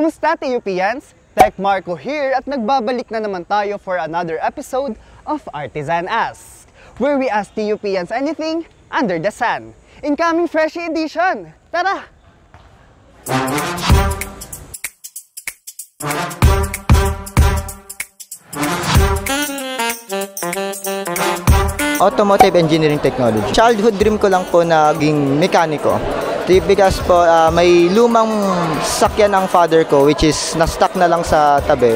Kamusta TUPians? Tech Marco here at nagbabalik na naman tayo for another episode of Artisan Ask, where we ask TUPians anything under the sun. Incoming Freshie Edition! Tara! Automotive Engineering Technology. Childhood dream ko lang po na maging mekaniko. Because po may lumang sakyan ng father ko which is na-stuck na lang sa tabi.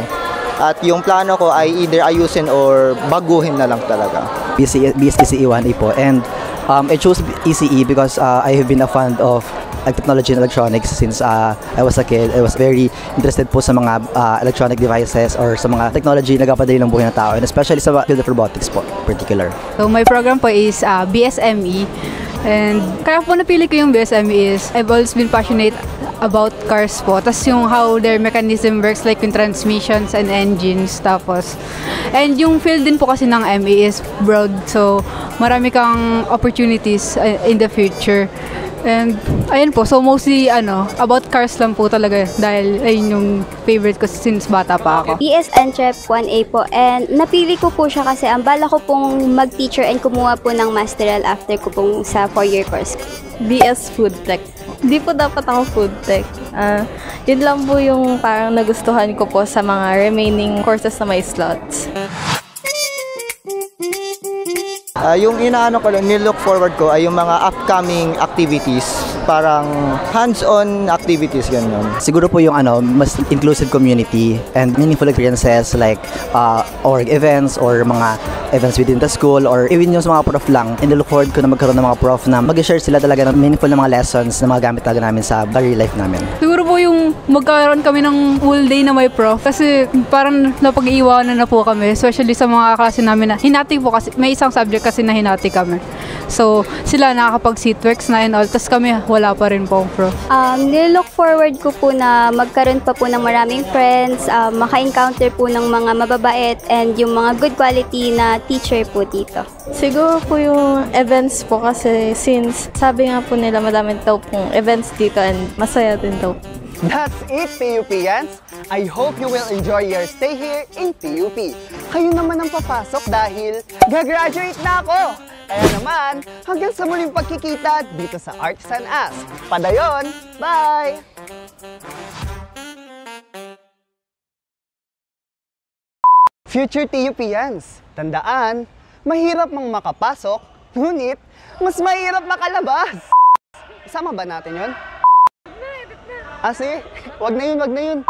At yung plano ko ay either ayusin or baguhin na lang talaga. BSECE 1A po, and I chose ECE because I have been a fan of technology and electronics since I was a kid. I was very interested po sa mga electronic devices or sa mga technology na nagpapadali ng buhay ng tao, and especially sa field of robotics po particular. So my program po is BSME, and kaya po napili ko yung BSME is I've always been passionate about cars po. Tapos yung how their mechanism works, like yung transmissions and engines. Tapos, and yung field din po kasi ng ME is broad. So, marami kang opportunities in the future. And, ayun po. So, mostly, about cars lang po talaga. Dahil, ayun yung favorite ko since bata pa ako. BS Entrep 1A po. And, napili ko po siya kasi ang bala ko pong mag-teacher and kumuha po ng masteral after ko pong sa 4-year course. BS Food Tech. Hindi po dapat ako food tech. Yun lang po yung parang nagustuhan ko po sa mga remaining courses na may slots. Yung inaano ko lang, nilook forward ko ay yung mga upcoming activities, parang hands-on activities, ganun. Siguro po yung mas inclusive community and meaningful experiences like org events or mga events within the school or even yung sa mga prof lang. And look forward ko na magkaroon ng mga prof na mag-share sila talaga ng meaningful na mga lessons na mga gamit talaga namin sa career life namin. Siguro po yung magkaroon kami ng full day na may prof kasi parang napag-iwanan na po kami, especially sa mga klase namin na hinati po kasi may isang subject kasi na hinati kami. So, sila nakakapag-seatworks na and all, tas kami wala pa rin po prof. Nilook forward ko po na magkaroon pa po ng maraming friends, maka-encounter po ng mga mababait and yung mga good quality na teacher po dito. Siguro po yung events po kasi since sabi nga po nila madami daw pong events dito and masaya din daw. That's it, TUPians! I hope you will enjoy your stay here in TUP. Kayo naman ang papasok dahil gagraduate na ako! Kaya naman, hanggang sa muling pagkikita dito sa Artisan Ask. Padayon! Bye! Future TUPians, tandaan, mahirap mang makapasok, ngunit mas mahirap makalabas. Isama ba natin yun? Sige, wag na yun.